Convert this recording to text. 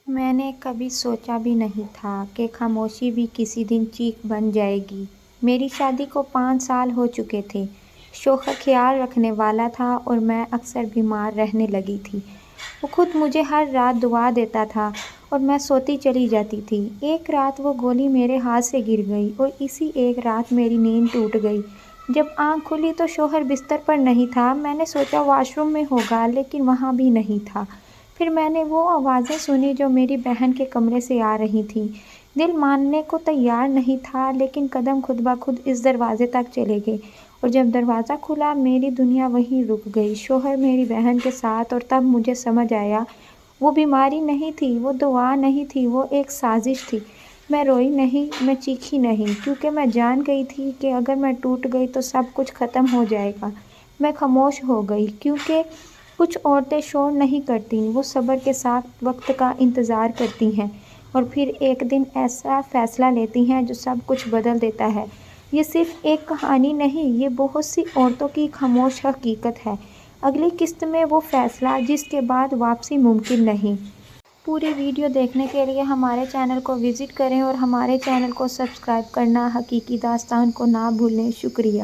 میں نے کبھی سوچا بھی نہیں تھا کہ خاموشی بھی کسی دن چیخ بن جائے گی۔ میری شادی کو 5 سال ہو چکے تھے۔ شوہر خیال رکھنے والا تھا اور میں اکثر بیمار رہنے لگی تھی۔ وہ خود مجھے ہر رات دعا دیتا تھا اور میں سوتی چلی جاتی تھی۔ ایک رات وہ گولی میرے ہاتھ سے گر گئی اور اسی ایک رات میری نیند ٹوٹ گئی۔ جب آنکھ کھلی تو شوہر بستر پر نہیں تھا۔ میں نے سوچا واش روم میں ہوگا، لیکن وہاں بھی نہیں تھا۔ پھر میں نے وہ آوازیں سنی جو میری بہن کے کمرے سے آ رہی تھیں۔ دل ماننے کو تیار نہیں تھا، لیکن قدم خود بخود اس دروازے تک چلے گئے اور جب دروازہ کھلا میری دنیا وہیں رک گئی، شوہر میری بہن کے ساتھ۔ اور تب مجھے سمجھ آیا، وہ بیماری نہیں تھی، وہ دعا نہیں تھی، وہ ایک سازش تھی۔ میں روئی نہیں، میں چیخی نہیں، کیونکہ میں جان گئی تھی کہ اگر میں ٹوٹ گئی تو سب کچھ ختم ہو جائے گا۔ میں خاموش ہو گئی، کیونکہ کچھ عورتیں شور نہیں کرتیں، وہ صبر کے ساتھ وقت کا انتظار کرتی ہیں اور پھر ایک دن ایسا فیصلہ لیتی ہیں جو سب کچھ بدل دیتا ہے۔ یہ صرف ایک کہانی نہیں، یہ بہت سی عورتوں کی خاموش حقیقت ہے۔ اگلی قسط میں وہ فیصلہ جس کے بعد واپسی ممکن نہیں۔ پوری ویڈیو دیکھنے کے لیے ہمارے چینل کو وزٹ کریں اور ہمارے چینل کو سبسکرائب کرنا حقیقی داستان کو نہ بھولیں۔ شکریہ۔